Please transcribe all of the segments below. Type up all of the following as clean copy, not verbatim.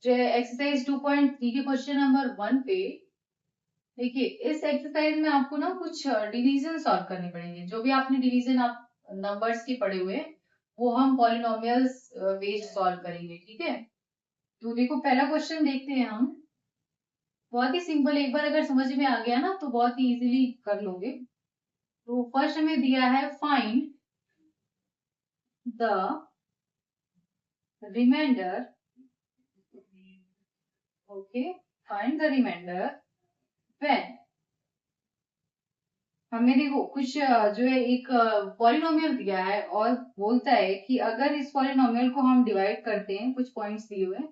जो है एक्सरसाइज 2.3 के क्वेश्चन नंबर 1 पे देखिए, इस एक्सरसाइज में आपको ना कुछ डिवीजन सॉल्व करने पड़ेंगे। जो भी आपने डिवीजन आप नंबर्स के पढ़े हुए वो हम पॉलिनोमियल्स बेस्ड सॉल्व करेंगे, ठीक है। तो देखो पहला क्वेश्चन देखते हैं हम। बहुत ही सिंपल, एक बार अगर समझ में आ गया ना तो बहुत ही इजीली कर लोगे। तो फर्स्ट हमें दिया है find the remainder, okay, find the remainder when हमें देखो कुछ जो है एक पॉलिनोमियल दिया है और बोलता है कि अगर इस पॉलिनोमियल को हम डिवाइड करते हैं, कुछ पॉइंट्स दिए हुए हैं,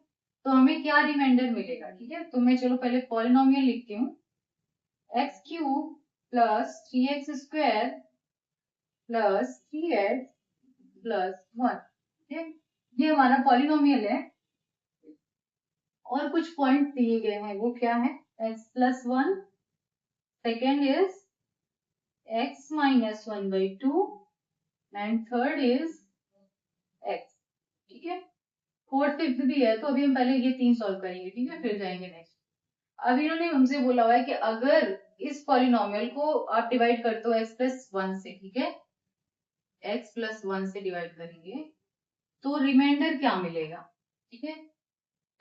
तो हमें क्या रिमाइंडर मिलेगा, ठीक है। तो मैं चलो पहले पॉलिनोमियल लिखती हूँ। X cube plus 3x square plus 3x plus 1, ठीक है। ये हमारा पॉलिनोमियल है और कुछ पॉइंट दिए गए हैं, वो क्या है, x plus 1, second is x minus 1/2 and third is x, ठीक है। फोर्थ फिफ्थ भी है, तो अभी हम पहले ये 3 सॉल्व करेंगे, ठीक है, फिर जाएंगे नेक्स्ट। अब इन्होंने हमसे बोला हुआ है कि अगर इस पॉलिनोमियल को आप डिवाइड करते हो x प्लस 1 से, ठीक है, x प्लस 1 से डिवाइड करेंगे तो रिमाइंडर क्या मिलेगा, ठीक है।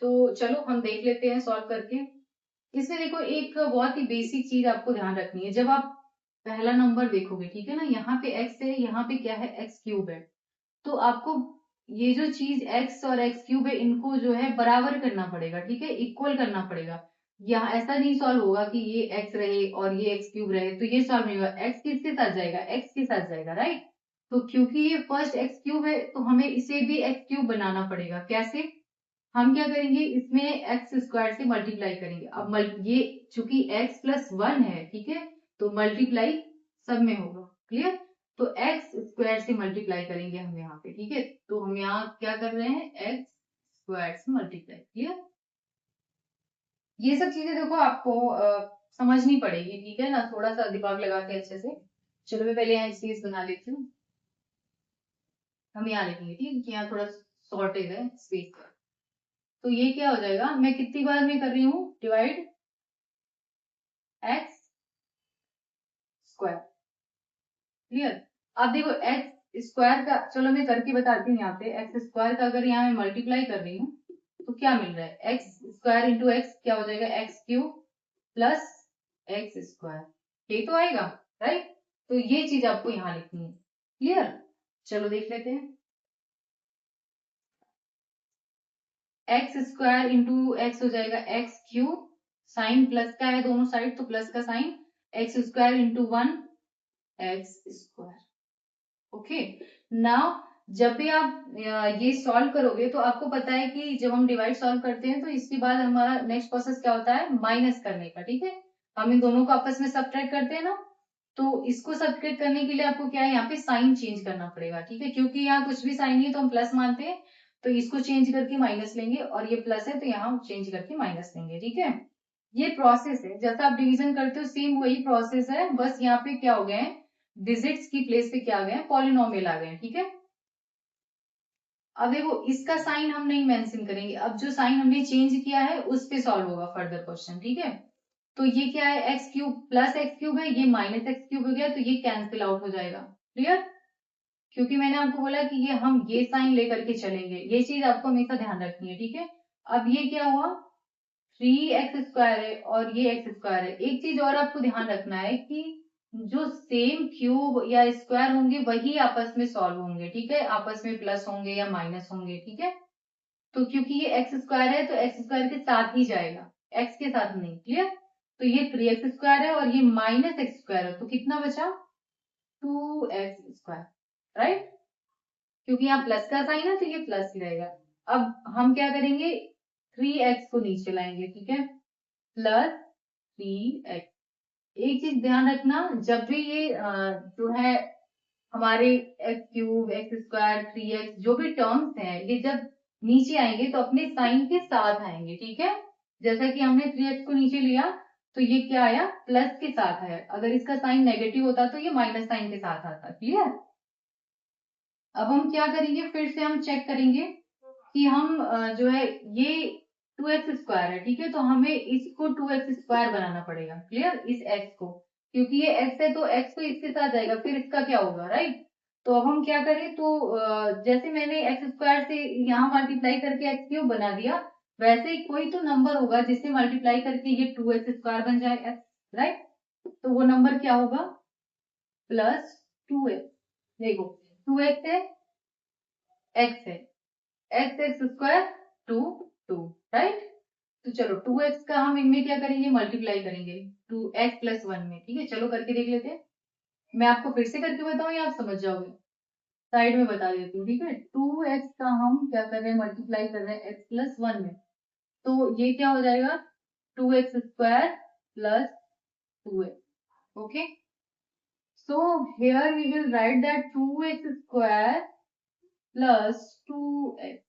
तो चलो हम देख लेते हैं सॉल्व करके। इसमें देखो एक बहुत ही बेसिक चीज आपको ध्यान रखनी है। जब आप पहला नंबर देखोगे, ठीक है ना, यहाँ पे x है, यहाँ पे क्या है, x क्यूब है, तो आपको ये जो चीज x और x क्यूब है इनको जो है बराबर करना पड़ेगा, ठीक है, इक्वल करना पड़ेगा। यहाँ ऐसा नहीं सॉल्व होगा कि ये x रहे और ये x क्यूब रहे, तो ये सॉल्व नहीं होगा। x किसके साथ जाएगा, x के साथ जाएगा, राइट। तो क्योंकि ये फर्स्ट x क्यूब है तो हमें इसे भी x क्यूब बनाना पड़ेगा। कैसे, हम क्या करेंगे, इसमें एक्स स्क्वायर से मल्टीप्लाई करेंगे। अब ये चूंकि x प्लस 1 है, ठीक है, तो मल्टीप्लाई सब में होगा, क्लियर। तो एक्स स्क्वायर से मल्टीप्लाई करेंगे हम यहाँ पे, ठीक है। तो हम यहाँ क्या कर रहे हैं, एक्स स्क्वायर से मल्टीप्लाई, क्लियर। ये सब चीजें देखो आपको समझनी पड़ेगी, ठीक है ना, थोड़ा सा दिमाग लगा के अच्छे से। चलो मैं पहले यहाँ स्पेस बना लेती हूँ, हम यहाँ लिखेंगे, ठीक है, यहाँ थोड़ा शॉर्टेज है स्पेस का। तो ये क्या हो जाएगा, मैं कितनी बार में कर रही हूँ डिवाइड, एक्स स्क्वायर, क्लियर। अब देखो एक्स स्क्वायर का, चलो मैं करके बताती हूँ। यहाँ पे एक्स स्क्वायर का अगर यहाँ मैं मल्टीप्लाई कर रही हूँ तो क्या मिल रहा है, एक्स स्क्वायर इंटू एक्स क्या हो जाएगा, x cube plus x square, यही तो आएगा, राइट। तो ये चीज आपको यहाँ लिखनी है, क्लियर। चलो देख लेते हैं। एक्स स्क्वायर इंटू एक्स हो जाएगा एक्स क्यूब, साइन प्लस का है दोनों साइड तो प्लस का sign, x square into 1 x square, okay. Now जब भी आप ये सॉल्व करोगे तो आपको पता है कि जब हम डिवाइड सॉल्व करते हैं तो इसके बाद हमारा नेक्स्ट प्रोसेस क्या होता है, माइनस करने का, ठीक है। हम इन दोनों को आपस में सब्ट्रैक्ट करते हैं ना, तो इसको सब्ट्रैक्ट करने के लिए आपको क्या है, यहाँ पे साइन चेंज करना पड़ेगा, ठीक है। क्योंकि यहाँ कुछ भी साइन नहीं है तो हम प्लस मानते हैं, तो इसको चेंज करके माइनस लेंगे, और ये प्लस है तो यहाँ हम चेंज करके माइनस लेंगे, ठीक है। ये प्रोसेस है, जैसा आप डिवीजन करते हो सेम वही प्रोसेस है, बस यहाँ पे क्या हो गए हैं, डिजिट्स की प्लेस पे क्या आ गए, पॉलिनोमियल आ गए, ठीक है। अब देखो इसका साइन हम नहीं मेंशन करेंगे, अब जो साइन हमने चेंज किया है उस पे सॉल्व होगा फर्दर क्वेश्चन, ठीक है। तो ये क्या है, x cube plus x cube है, ये माइनस एक्स क्यूब हो गया, तो ये कैंसिल आउट हो जाएगा, क्लियर। क्योंकि मैंने आपको बोला कि ये हम ये साइन लेकर के चलेंगे, ये चीज आपको हमेशा ध्यान रखनी है, ठीक है। अब ये क्या हुआ, 3x स्क्वायर है और ये एक्स स्क्वायर है। एक चीज और आपको ध्यान रखना है कि जो सेम क्यूब या स्क्वायर होंगे वही आपस में सॉल्व होंगे, ठीक है, आपस में प्लस होंगे या माइनस होंगे, ठीक है। तो क्योंकि ये एक्स स्क्वायर है तो एक्स स्क्वायर के साथ ही जाएगा, एक्स के साथ नहीं, क्लियर। तो ये 3x स्क्वायर है और ये माइनस एक्स स्क्वायर है, तो कितना बचा, 2x स्क्वायर, राइट। क्योंकि यहाँ प्लस का साइन है तो ये प्लस ही रहेगा। अब हम क्या करेंगे, 3x को नीचे लाएंगे, ठीक है, प्लस 3x। एक चीज ध्यान रखना, जब भी ये जो है हमारे x cube x square 3x जो भी टर्म्स हैं, ये जब नीचे आएंगे तो अपने साइन के साथ आएंगे, ठीक है। जैसा कि हमने 3x को नीचे लिया तो ये क्या आया, प्लस के साथ आया। अगर इसका साइन नेगेटिव होता तो ये माइनस साइन के साथ आता, क्लियर। अब हम क्या करेंगे, फिर से हम चेक करेंगे कि हम जो है ये 2x² है, ठीक है, तो हमें इसको 2x² बनाना पड़ेगा, क्लियर, इस x को, क्योंकि ये x है तो x तो इसके साथ जाएगा, फिर इसका क्या होगा, राइट। तो अब हम क्या करें, तो जैसे मैंने x² से यहाँ मल्टीप्लाई करके x³ बना दिया, वैसे ही कोई तो नंबर होगा जिसे मल्टीप्लाई करके ये 2x² बन जाए, राइट। तो वो नंबर क्या होगा, +2x, देखो 2x है, x है, x² 2 राइट। तो चलो 2x का हम इनमें क्या करेंगे, मल्टीप्लाई करेंगे 2x + 1 में, ठीक है, चलो करके देख लेते हैं। मैं आपको फिर से करके बताऊं या आप समझ जाओगे, साइड में बता देती हूँ, ठीक है। 2x का हम क्या कर रहे हैं, मल्टीप्लाई कर रहे हैं x + 1 में, तो ये क्या हो जाएगा, 2x² + 2x, okay. So here we will write that 2x² + 2x,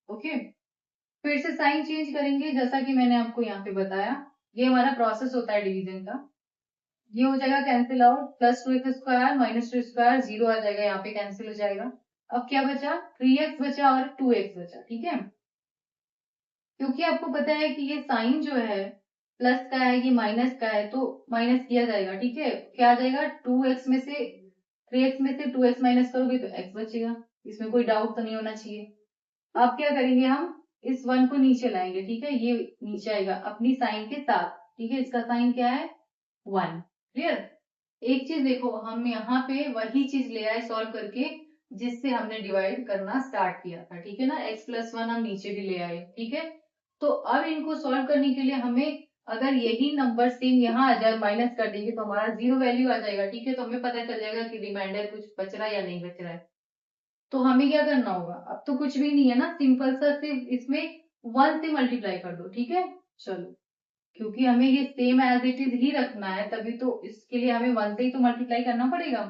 okay. फिर से साइन चेंज करेंगे, जैसा कि मैंने आपको यहाँ पे बताया, ये हमारा प्रोसेस होता है डिवीजन का। ये हो जाएगा कैंसिल आउट, +2x² -2x², 0 आ जाएगा, यहाँ पे कैंसिल हो जाएगा। अब क्या बचा, 3x बचा और 2x बचा, ठीक है। क्योंकि आपको पता है कि ये साइन जो है प्लस का है, ये माइनस का है, तो माइनस किया जाएगा, ठीक है। क्या आ जाएगा, 2x में से 3x में से 2x माइनस करोगे तो x बचेगा, इसमें कोई डाउट तो नहीं होना चाहिए। अब क्या करेंगे, हम इस 1 को नीचे लाएंगे, ठीक है, ये नीचे आएगा अपनी साइन के साथ, ठीक है, इसका साइन क्या है, 1, क्लियर। एक चीज देखो, हम यहाँ पे वही चीज ले आए सॉल्व करके जिससे हमने डिवाइड करना स्टार्ट किया था, ठीक है ना, x + 1 हम नीचे भी ले आए, ठीक है। तो अब इनको सॉल्व करने के लिए हमें, अगर यही नंबर सेम यहाँ आ जाए, माइनस कर देंगे तो हमारा 0 वैल्यू आ जाएगा, ठीक है, तो हमें पता चल जाएगा कि रिमाइंडर कुछ बच रहा है या नहीं बच रहा है। तो हमें क्या करना होगा, अब तो कुछ भी नहीं है ना, सिंपल सा सिर्फ इसमें 1 से मल्टीप्लाई कर दो, ठीक है। चलो, क्योंकि हमें ये सेम एज इट इज ही रखना है, तभी तो इसके लिए हमें 1 से ही तो मल्टीप्लाई करना पड़ेगा,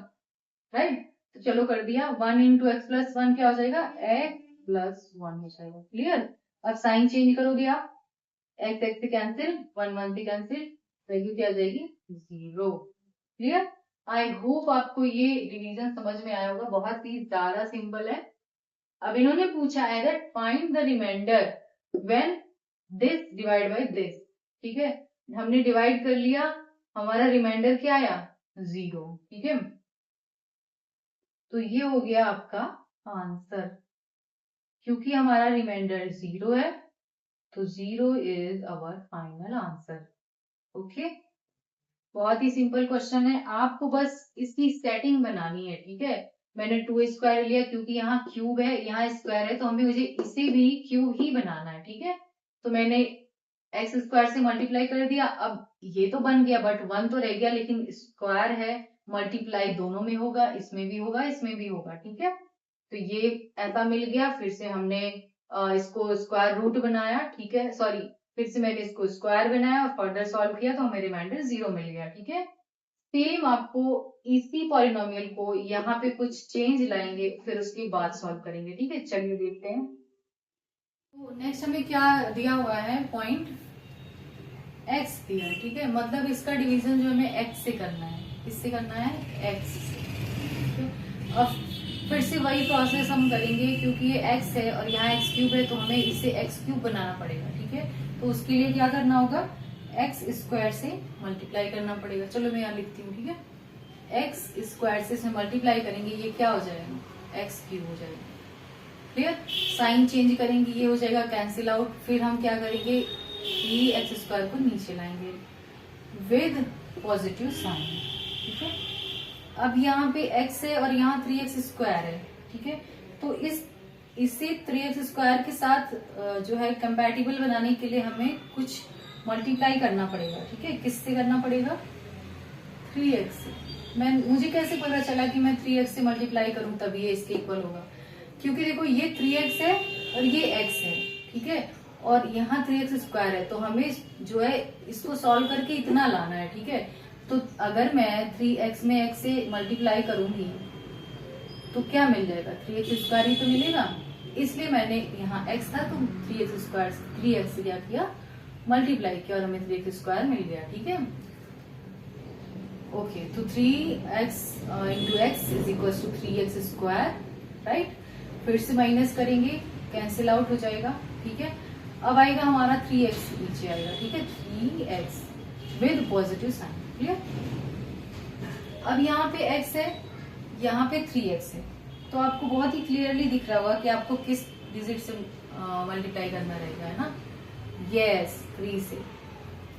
राइट। तो चलो कर दिया, 1 × x + 1 क्या हो जाएगा, x + 1 हो जाएगा, क्लियर। अब साइन चेंज करोगे आप, x x से कैंसिल, 1 1 से कैंसिल, वैल्यू क्या आ जाएगी, 0, क्लियर। आई होप आपको ये डिवीजन समझ में आया होगा, बहुत ही ज्यादा सिंपल है। अब इन्होंने पूछा है that find the remainder when this divide by this, ठीक है, हमने डिवाइड कर लिया, हमारा रिमाइंडर क्या आया, 0, ठीक है। तो ये हो गया आपका आंसर, क्योंकि हमारा रिमाइंडर 0 है, तो 0 is our final answer, okay. बहुत ही सिंपल क्वेश्चन है, आपको बस इसकी सेटिंग बनानी है, ठीक है। मैंने 2² लिया क्योंकि यहाँ क्यूब है, यहाँ स्क्वायर है, तो हमें मुझे इसे भी क्यूब ही बनाना है, ठीक है। तो मैंने x² से मल्टीप्लाई कर दिया, अब ये तो बन गया बट 1 तो रह गया, लेकिन स्क्वायर है, मल्टीप्लाई दोनों में होगा, इसमें भी होगा, इसमें भी होगा, ठीक है। तो ये ऐसा मिल गया, फिर से हमने इसको स्क्वायर रूट बनाया, ठीक है, सॉरी, फिर से मैंने इसको स्क्वायर बनाया और फर्दर सॉल्व किया, तो हमें रिमाइंडर 0 मिल गया, ठीक है। सेम आपको इसी पॉलिनोमियल को यहाँ पे कुछ चेंज लाएंगे, फिर उसके बाद सॉल्व करेंगे, ठीक है। चलिए देखते हैं। तो नेक्स्ट हमें क्या दिया हुआ है, पॉइंट x दिया है, ठीक है, मतलब इसका डिवीजन जो हमें x से करना है, इससे करना है x से। अब फिर से वही प्रोसेस हम करेंगे, क्योंकि ये x है और यहाँ x³ है, तो हमें इसे x³ बनाना पड़ेगा, ठीक है। तो उसके लिए क्या करना होगा, x² से मल्टीप्लाई करना पड़ेगा। चलो मैं यहाँ लिखती हूँ, ठीक है, x² से मल्टीप्लाई करेंगे, ये क्या हो जाएगा, x³ हो जाएगा, क्लियर। साइन चेंज करेंगे, ये हो जाएगा कैंसिल आउट, फिर हम क्या करेंगे, 3x² को नीचे लाएंगे विद पॉजिटिव साइन, ठीक है। अब यहाँ पे x है और यहाँ 3x² है, ठीक है, तो इसे 3x² के साथ जो है कंपैटिबल बनाने के लिए हमें कुछ मल्टीप्लाई करना पड़ेगा, ठीक है। किससे करना पड़ेगा, 3x से। मुझे कैसे पता चला कि मैं 3x से मल्टीप्लाई करूं तभी ये इसके इक्वल होगा, क्योंकि देखो ये 3x है और ये x है, ठीक है, और यहाँ 3x² है, तो हमें जो है इसको सॉल्व करके इतना लाना है, ठीक है। तो अगर मैं 3x में x से मल्टीप्लाई करूंगी तो क्या मिल जाएगा, 3x² ही तो मिलेगा, इसलिए मैंने यहाँ x था तो 3x से क्या किया, मल्टीप्लाई किया और हमें 3x² मिल गया, ठीक है। ओके, तो 3x × x = 3x², राइट। फिर से माइनस करेंगे, कैंसिल आउट हो जाएगा, ठीक है। अब आएगा हमारा 3x नीचे आएगा, ठीक है, 3x with positive sign, clear. अब यहाँ पे x है, यहाँ पे 3x है, तो आपको बहुत ही क्लियरली दिख रहा होगा कि आपको किस डिजिट से मल्टीप्लाई करना रहेगा, है ना। यस, 3 से,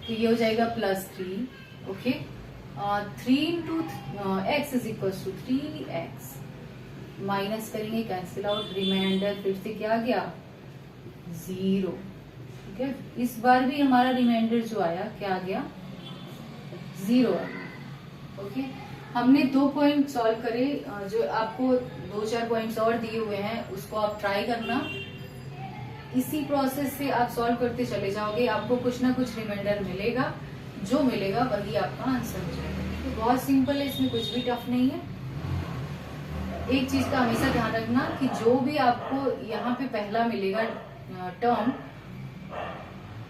तो ये हो जाएगा +3, okay. 3 into x is equal to 3x, minus करेंगे, कैंसिल आउट, रिमाइंडर फिर से क्या गया, 0, ठीक है। इस बार भी हमारा रिमाइंडर जो आया क्या आ गया, 0 आ गया, ओके। हमने 2 पॉइंट सॉल्व करे, जो आपको 2-4 पॉइंट्स और दिए हुए हैं उसको आप ट्राई करना। इसी प्रोसेस से आप सॉल्व करते चले जाओगे, आपको कुछ ना कुछ रिमाइंडर मिलेगा, जो मिलेगा वही आपका आंसर हो जाएगा। तो बहुत सिंपल है, इसमें कुछ भी टफ नहीं है। एक चीज का हमेशा ध्यान रखना कि जो भी आपको यहाँ पे पहला मिलेगा टर्म,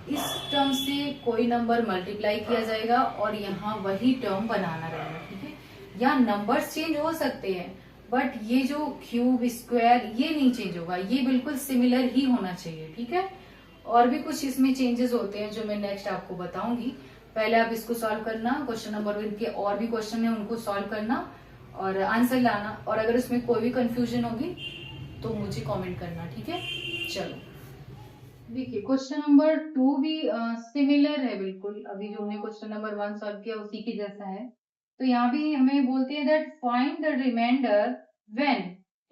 इस टर्म से कोई नंबर मल्टीप्लाई किया जाएगा और यहाँ वही टर्म बनाना रहेगा, ठीक है। या नंबर्स चेंज हो सकते हैं बट ये जो क्यूब स्क्वायर ये नहीं चेंज होगा, ये बिल्कुल सिमिलर ही होना चाहिए, ठीक है। और भी कुछ इसमें चेंजेस होते हैं जो मैं नेक्स्ट आपको बताऊंगी। पहले आप इसको सॉल्व करना, क्वेश्चन नंबर 1 के और भी क्वेश्चन है उनको सॉल्व करना और आंसर लाना, और अगर उसमें कोई भी कंफ्यूजन होगी तो मुझे कमेंट करना, ठीक है। चलो देखिए, क्वेश्चन नंबर 2 भी सिमिलर है बिल्कुल, अभी जो हमने क्वेश्चन नंबर 1 सॉल्व किया उसी के जैसा है। तो यहाँ भी हमें बोलते हैं that find the remainder when,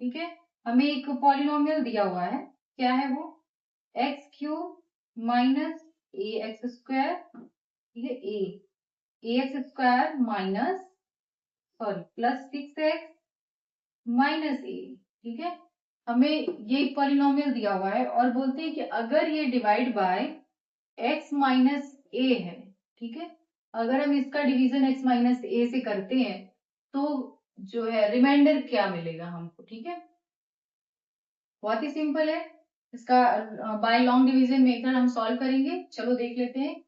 ठीक है। हमें एक पॉलिनोमियल दिया हुआ है, क्या है वो, x cube minus a x square, ठीक है, a x square minus sorry plus 6x minus a, ठीक है। हमें ये पॉलिनोमियल दिया हुआ है और बोलते हैं कि अगर ये डिवाइड बाय x माइनस ए है, ठीक है, अगर हम इसका डिवीजन x माइनस ए से करते हैं तो जो है रिमाइंडर क्या मिलेगा हमको, ठीक है। बहुत ही सिंपल है, इसका बाय लॉन्ग डिवीजन मेथड हम सॉल्व करेंगे। चलो देख लेते हैं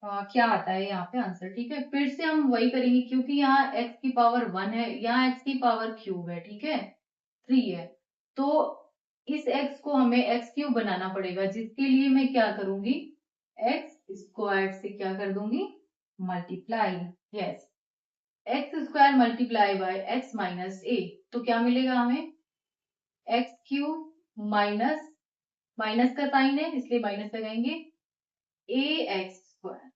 क्या आता है यहाँ पे आंसर, ठीक है। फिर से हम वही करेंगे क्योंकि यहाँ x की पावर 1 है, यहाँ x की पावर क्यूब है, ठीक है, 3 है, तो इस x को हमें x क्यूब बनाना पड़ेगा, जिसके लिए मैं क्या करूंगी, x स्क्वायर से क्या कर दूंगी, multiply, yes, x square multiply by x minus a, तो क्या मिलेगा हमें, x क्यूब माइनस, माइनस का साइन है इसलिए माइनस लगाएंगे, ए एक्स स्क्वायर,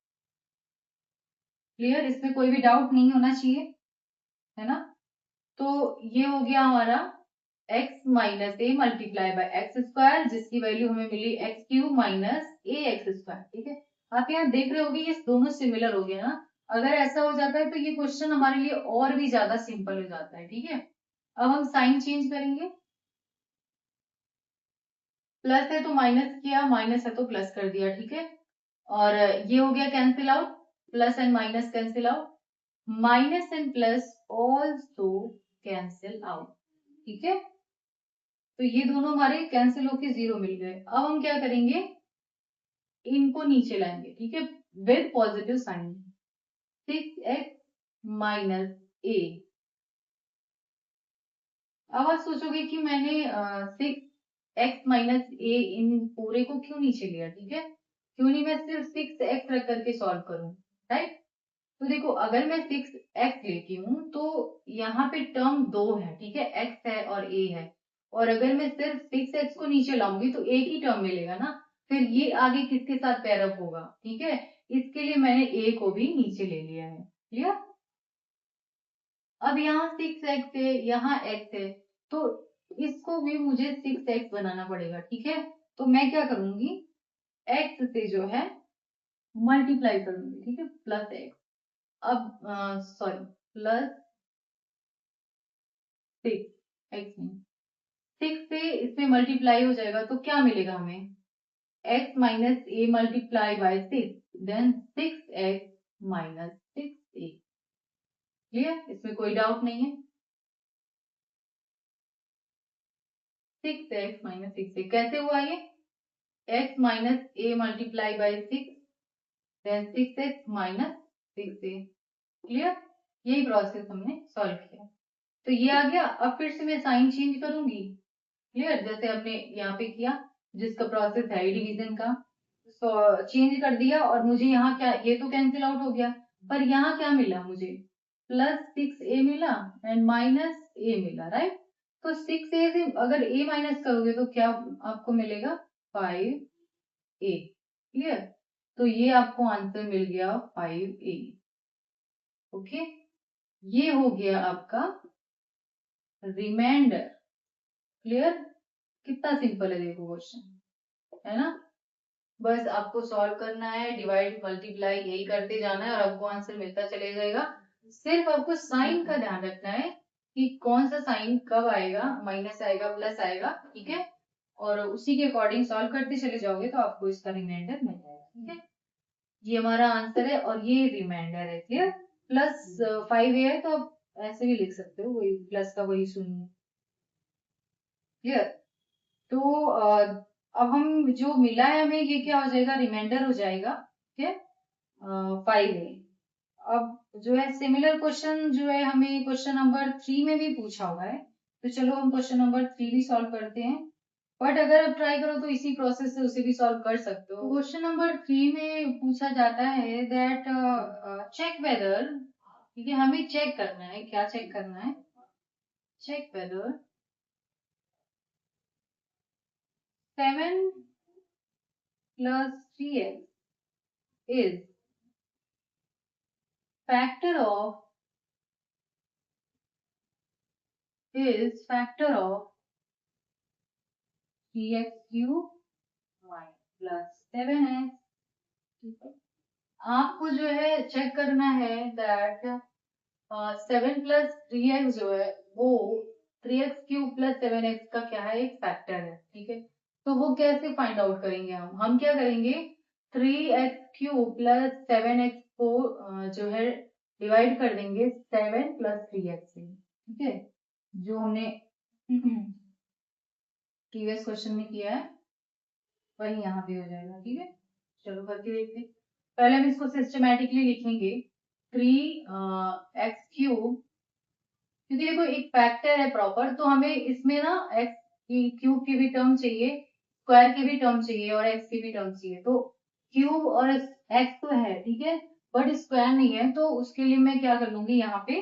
क्लियर, इसमें कोई भी डाउट नहीं होना चाहिए, है ना। तो ये हो गया हमारा x minus a multiply bye x square, जिसकी वैल्यू हमें मिली x cube minus a x square, ठीक है। आप यहाँ देख रहे होगे ये दोनों सिमिलर हो गया ना, अगर ऐसा हो जाता है तो ये क्वेश्चन हमारे लिए और भी ज्यादा सिंपल हो जाता है, ठीक है। अब हम साइन चेंज करेंगे, प्लस है तो माइनस किया, माइनस है तो प्लस कर दिया, ठीक है। और ये हो गया cancel out, plus and minus cancel out, minus and plus also cancel out, ठीक है। तो ये दोनों हमारे कैंसिल होके 0 मिल गए। अब हम क्या करेंगे, इनको नीचे लाएंगे, ठीक है, with positive sign, 6x minus a. अब आप सोचोगे कि मैंने 6x माइनस ए इन पूरे को क्यों नीचे लिया, ठीक है, क्यों नहीं मैं सिर्फ 6x रख करके सॉल्व करूं, राइट। तो देखो अगर मैं 6x लेती हूँ तो यहाँ पे टर्म 2 है, ठीक है, x है और a है, और अगर मैं सिर्फ 6x को नीचे लाऊंगी तो एक ही टर्म मिलेगा ना, फिर ये आगे किसके साथ पेयर अप होगा, ठीक है। इसके लिए मैंने a को भी नीचे ले लिया है, क्लियर। अब यहाँ 6x है, यहाँ x है, तो इसको भी मुझे 6x बनाना पड़ेगा, ठीक है। तो मैं क्या करूंगी, x से जो है मल्टीप्लाई करूंगी, ठीक है, प्लस एक्स, अब सॉरी प्लस 6 एक्स नहीं, 6 से इसमें मल्टीप्लाई हो जाएगा तो क्या मिलेगा हमें, x minus a multiply by 6, then 6x minus 6a, clear, इसमें कोई डाउट नहीं है। 6x माइनस 6a कैसे हुआ ये, x minus a multiply by 6, then 6x minus 6a, clear, यही प्रोसेस हमने सॉल्व किया। तो ये आ गया। अब फिर से मैं साइन चेंज करूंगी, क्लियर, जैसे हमने यहाँ पे किया, जिसका प्रोसेस है डिवीजन का। तो चेंज कर दिया और मुझे यहाँ क्या, ये तो कैंसिल आउट हो गया, पर यहाँ क्या मिला मुझे, +6a मिला एंड -a मिला, राइट। तो 6a से अगर a माइनस करोगे तो क्या आपको मिलेगा, 5a। क्लियर। तो ये आपको आंसर मिल गया 5a। ओके, ये हो गया आपका रिमाइंडर। क्लियर, कितना सिंपल है देखो क्वेश्चन, है ना। बस आपको सॉल्व करना है, डिवाइड मल्टीप्लाई यही करते जाना है और आपको आंसर मिलता चले जाएगा। सिर्फ आपको साइन का ध्यान रखना है कि कौन सा साइन कब आएगा, माइनस आएगा प्लस आएगा, ठीक है। और उसी के अकॉर्डिंग सॉल्व करते चले जाओगे तो आपको इसका रिमाइंडर मिल जाएगा, ठीक है। ये हमारा आंसर है और ये रिमाइंडर है। क्लियर। +5a है तो आप ऐसे भी लिख सकते हो, वही प्लस का वही शून्य। क्लियर। तो अब हम जो मिला है हमें, ये क्या हो जाएगा, रिमाइंडर हो जाएगा, ठीक है, 5a। अब जो है सिमिलर क्वेश्चन जो है हमें क्वेश्चन नंबर 3 में भी पूछा हुआ है, तो चलो हम क्वेश्चन नंबर 3 भी सॉल्व करते हैं। बट अगर आप ट्राई करो तो इसी प्रोसेस से उसे भी सॉल्व कर सकते हो। क्वेश्चन नंबर 3 में पूछा जाता है दैट चेक वेदर, ठीक है, हमें चेक करना है, क्या चेक करना है, check whether 7 + 3x is factor of 3x³ + 7x। आपको जो है चेक करना है दैट 7 + 3x जो है वो 3x³ + 7x का क्या है, एक फैक्टर है, ठीक है। तो वो कैसे फाइंड आउट करेंगे, हम क्या करेंगे, 3x³ + 7x को जो है डिवाइड कर देंगे 7 + 3x से, ठीक है, जो हमने प्रीवियस क्वेश्चन में किया है वही यहाँ पे हो जाएगा, ठीक है। चलो करके देखते हैं। पहले हम इसको सिस्टमैटिकली लिखेंगे, 3x³, क्योंकि देखो एक फैक्टर है प्रॉपर, तो हमें इसमें ना x की क्यूब की भी टर्म चाहिए, स्क्वायर की भी टर्म चाहिए और x की भी टर्म चाहिए। तो क्यूब और x तो है, ठीक है, बट स्क्वायर नहीं है, तो उसके लिए मैं क्या कर लूंगी यहाँ पे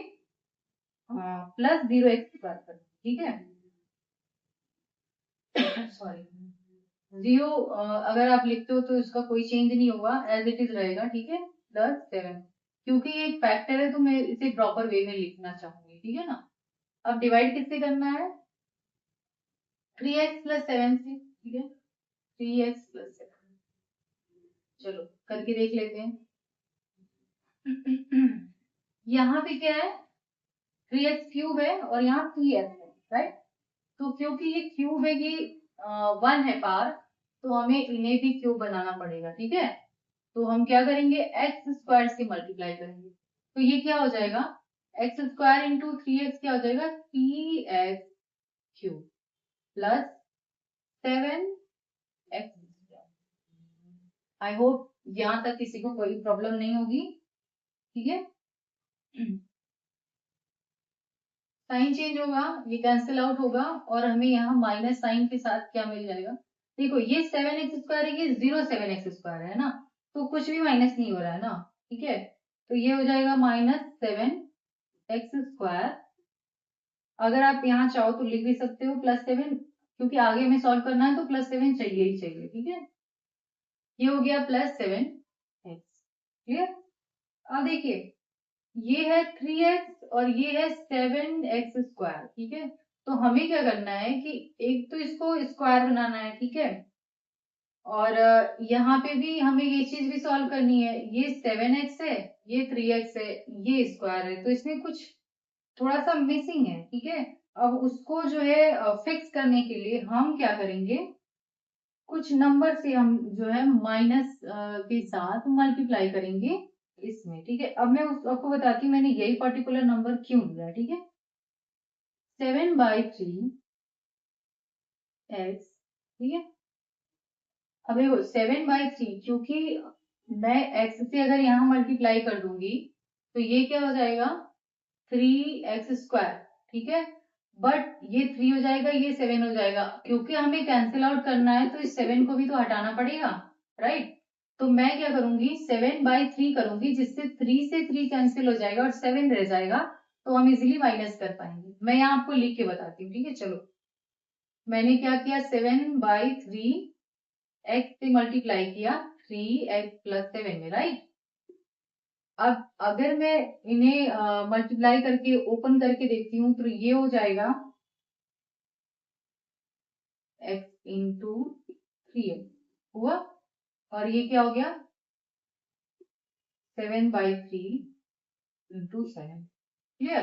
+0x², ठीक है। सॉरी, 0 अगर आप लिखते हो तो इसका कोई चेंज नहीं होगा, एज इट इज रहेगा, ठीक है, +7। क्योंकि ये एक फैक्टर है तो मैं इसे प्रॉपर वे में लिखना चाहूंगी, ठीक है ना। अब डिवाइड किससे करना है, 3x + 7 से, ठीक है, 3x + 7। चलो करके देख लेते हैं। यहाँ पे क्या है, 3x³ है और यहाँ 3x है, राइट। तो क्योंकि ये क्यूब है, ये 1 है पार, तो हमें इन्हें भी क्यूब बनाना पड़ेगा, ठीक है। तो हम क्या करेंगे, x² से मल्टीप्लाई करेंगे, तो ये क्या हो जाएगा, x² × 3x क्या हो जाएगा, 3x³ + 7x²। आई होप यहाँ तक किसी को कोई प्रॉब्लम नहीं होगी, ठीक है। साइन चेंज होगा, ये कैंसिल आउट होगा और हमें यहाँ माइनस साइन के साथ क्या मिल जाएगा, देखो ये 7x² है, ये 0 7x² है ना, तो कुछ भी माइनस नहीं हो रहा है ना, ठीक है। तो ये हो जाएगा -7x²। अगर आप यहाँ चाहो तो लिख भी सकते हो +7, क्योंकि आगे में सॉल्व करना है तो +7 चाहिए ही चाहिए, ठीक है। ये हो गया +7x। क्लियर। अब देखिए ये है 3x और ये है 7x², ठीक है। तो हमें क्या करना है कि एक तो इसको स्क्वायर बनाना है, ठीक है, और यहाँ पे भी हमें ये चीज भी सॉल्व करनी है, ये 7x है, ये 3x है, ये स्क्वायर है, तो इसमें कुछ थोड़ा सा मिसिंग है, ठीक है। अब उसको जो है फिक्स करने के लिए हम क्या करेंगे, कुछ नंबर से हम जो है माइनस के साथ मल्टीप्लाई करेंगे इसमें, ठीक है। अब मैं आपको बताती हूँ मैंने यही पर्टिकुलर नंबर क्यों लिया है, ठीक है। 7/3x, ठीक है। अब देखो 7/3, क्योंकि मैं x से अगर यहाँ मल्टीप्लाई कर दूंगी तो ये क्या हो जाएगा, 3x², ठीक है, बट ये 3 हो जाएगा, ये 7 हो जाएगा, क्योंकि हमें कैंसिल आउट करना है तो इस 7 को भी तो हटाना पड़ेगा, राइट। तो मैं क्या करूंगी, 7/3 करूंगी, जिससे 3 से 3 कैंसिल हो जाएगा और 7 रह जाएगा, तो हम इजिली माइनस कर पाएंगे। मैं यहाँ आपको लिख के बताती हूँ, ठीक है। चलो, मैंने क्या किया, 7/3 एक्स से मल्टीप्लाई किया 3x+7 में, राइट। अब अगर मैं इन्हें मल्टीप्लाई करके ओपन करके देखती हूँ तो ये हो जाएगा x×3 हुआ, और ये क्या हो गया 7/3 × 7। क्लियर।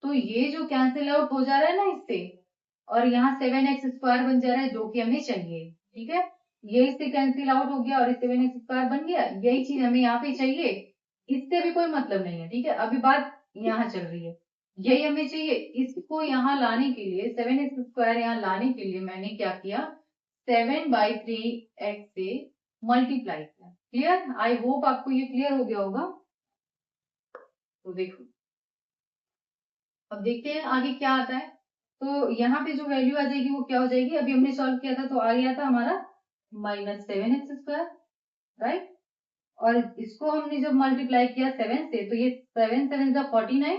तो ये जो कैंसिल आउट हो जा रहा है ना इससे, और यहाँ 7x² बन जा रहा है, जो कि हमें चाहिए, ठीक है। ये इससे कैंसिल आउट हो गया और 7x² बन गया, यही चीज हमें यहाँ पे चाहिए। इससे भी कोई मतलब नहीं है, ठीक है। अभी बात यहाँ चल रही है, यही हमें चाहिए। इसको यहाँ लाने के लिए, 7x² यहाँ लाने के लिए मैंने क्या किया, 7/3 x से मल्टीप्लाई किया। क्लियर। आई होप आपको ये क्लियर हो गया होगा। तो देखो, अब देखते हैं आगे क्या आता है। तो यहाँ पे जो वैल्यू आ जाएगी वो क्या हो जाएगी, अभी हमने सॉल्व किया था तो आ गया था हमारा -7x², राइट। और इसको हमने जब मल्टीप्लाई किया 7 से, तो ये 7 7 जा 49,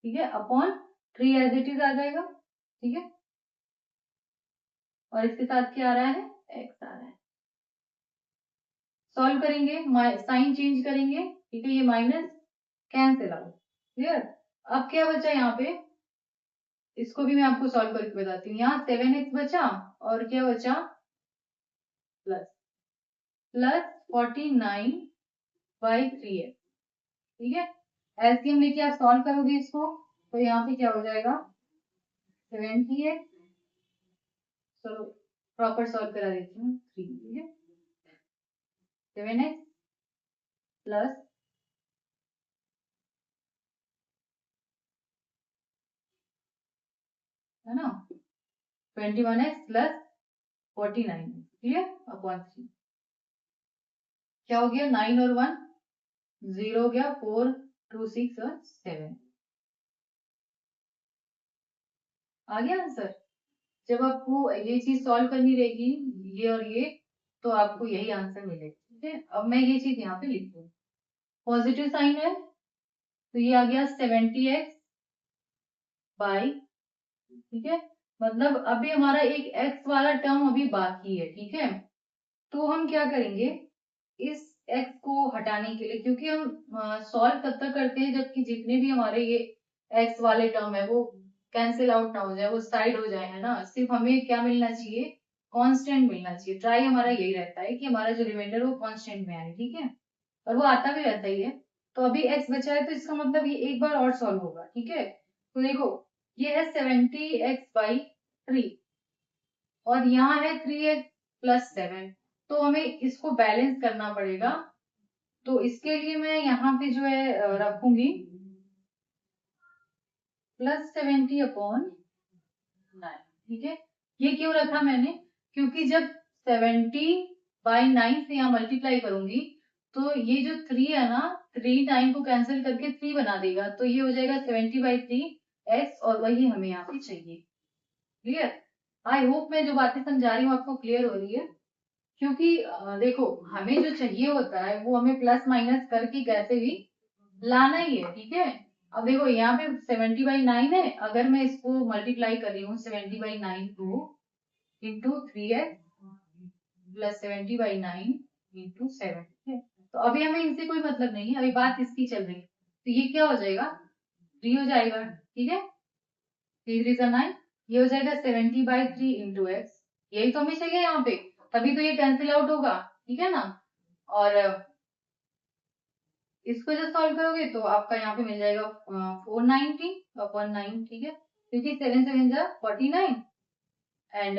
ठीक है, अपॉन 3 एज इट इज आ जाएगा, ठीक है। और इसके साथ क्या आ रहा है, x आ रहा है। सॉल्व करेंगे, साइन चेंज करेंगे, ठीक है, ये माइनस कैंसिल आउट। क्लियर। अब क्या बचा यहाँ पे, इसको भी मैं आपको सॉल्व करके बताती हूँ। यहाँ 7x बचा, और क्या बचा, प्लस 49/3x, ठीक है। एलसीएम लेके आप सॉल्व करोगे इसको, तो यहाँ पे क्या हो जाएगा 70x, चलो प्रॉपर सॉल्व करा देती हूँ, 3, ठीक है। 7x प्लस है ना 21x प्लस 49, क्लियर, अपॉन 3। क्या हो गया, 9 और 1 0 हो गया, 4 2 6 और 7 आ गया आंसर। जब आपको ये चीज सॉल्व करनी रहेगी, ये और ये, तो आपको यही आंसर मिलेगा, ठीक है। अब मैं ये चीज यहाँ पे लिख दूँ, पॉजिटिव साइन है, तो ये आ गया 70x बाई, ठीक है। मतलब अभी हमारा एक x वाला टर्म अभी बाकी है, ठीक है। तो हम क्या करेंगे, इस x को हटाने के लिए, क्योंकि हम सॉल्व तब तक करते हैं जबकि जितने भी हमारे ये x वाले टर्म है वो कैंसिल आउट ना हो जाए, वो साइड हो जाए, है ना। सिर्फ हमें क्या मिलना चाहिए, कांस्टेंट मिलना चाहिए। ट्राई हमारा यही रहता है कि हमारा जो रिमाइंडर वो कांस्टेंट में आए, ठीक है। और वो आता भी वैसा ही है। तो अभी x बचा है, तो इसका मतलब ये एक बार और सॉल्व होगा, ठीक है। तो देखो, ये है 70x/3, और यहाँ है 3x+7, तो हमें इसको बैलेंस करना पड़ेगा। तो इसके लिए मैं यहाँ पे जो है रखूंगी +70/9, ठीक है। ये क्यों रखा मैंने, क्योंकि जब 70/9 से यहाँ मल्टीप्लाई करूंगी, तो ये जो 3 है ना, 3 9 को कैंसिल करके 3 बना देगा, तो ये हो जाएगा 70/3x, और वही हमें यहाँ पे चाहिए। क्लियर। आई होप मैं जो बातें समझा रही हूँ आपको क्लियर हो रही है। क्योंकि देखो, हमें जो चाहिए होता है वो हमें प्लस माइनस करके कैसे भी लाना ही है, ठीक है। अब देखो, यहाँ पे 70/9 है, अगर मैं इसको मल्टीप्लाई कर रही हूँ 70/9 को ×3x+70/9 × 7, ठीक है। तो अभी हमें इनसे कोई मतलब नहीं है, अभी बात इसकी चल रही है। तो ये क्या हो जाएगा, 3 हो जाएगा, ठीक है। 3 3 9, ये हो जाएगा 70/3 × x, यही तो हमें चाहिए यहाँ पे, तभी तो ये कैंसिल आउट होगा, ठीक है ना। और इसको जब सॉल्व करोगे तो आपका यहाँ पे मिल जाएगा 490/9, ठीक है, क्योंकि 7 7 जा 49 एंड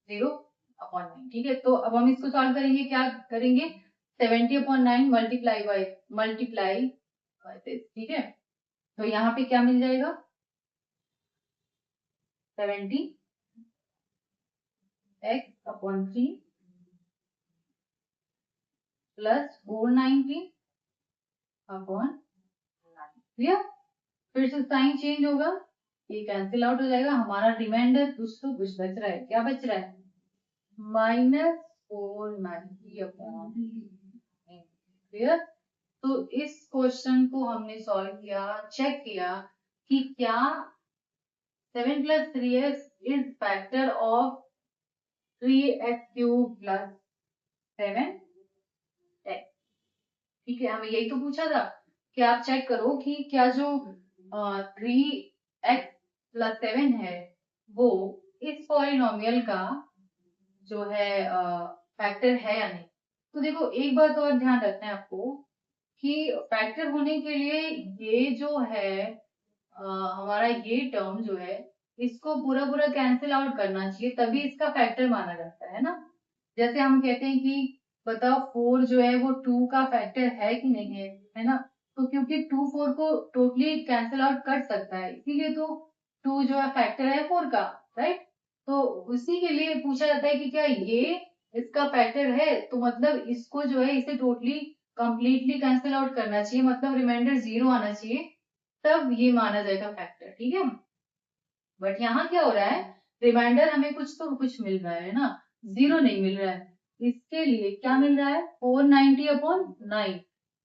0/9, ठीक है। तो अब हम इसको सॉल्व करेंगे, क्या करेंगे, 70/9 मल्टीप्लाई दिस, ठीक है। तो यहाँ पे क्या मिल जाएगा, 70x/3 +490/9, क्लियर। फिर से साइन चेंज होगा, ये कैंसिल आउट हो जाएगा, हमारा रिमाइंडर कुछ तो कुछ बच रहा है। क्या बच रहा है? -490/। क्लियर? तो इस क्वेश्चन को हमने सॉल्व किया, चेक किया कि क्या 7 + 3x is factor of 3x³ + 7x। ठीक है, हमें यही तो पूछा था कि आप चेक करो कि क्या जो 3x + 7 है वो इस पॉलिनोमियल का जो है फैक्टर है या नहीं। तो देखो एक बात और ध्यान रखना है आपको कि फैक्टर होने के लिए ये जो है हमारा ये टर्म जो है इसको पूरा पूरा कैंसिल आउट करना चाहिए, तभी इसका फैक्टर माना जाता है ना। जैसे हम कहते हैं कि बताओ 4 जो है वो 2 का फैक्टर है कि नहीं है ना। तो क्योंकि 2 4 को टोटली कैंसिल आउट कर सकता है, इसीलिए तो 2 जो है फैक्टर है 4 का, राइट। तो उसी के लिए पूछा जाता है कि क्या ये इसका फैक्टर है, तो मतलब इसको जो है इसे टोटली कंप्लीटली कैंसिल आउट करना चाहिए, मतलब रिमाइंडर 0 आना चाहिए, तब ये माना जाएगा फैक्टर। ठीक है, बट यहाँ क्या हो रहा है, रिमाइंडर हमें कुछ तो कुछ मिल रहा है ना, 0 नहीं मिल रहा है। इसके लिए क्या मिल रहा है? 490/9,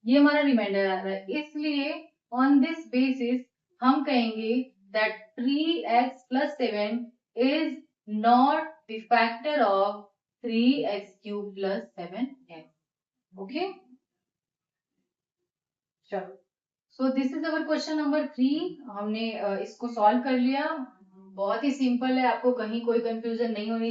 ये हमारा रिमाइंडर आ रहा है। इसलिए ऑन दिस बेसिस हम कहेंगे that 3x + 7 is not the factor of 3x³ + 7x। Okay, चलो। So this is our question number 3। हमने इसको सॉल्व कर लिया, बहुत ही सिंपल है, आपको कहीं कोई कंफ्यूजन नहीं होनी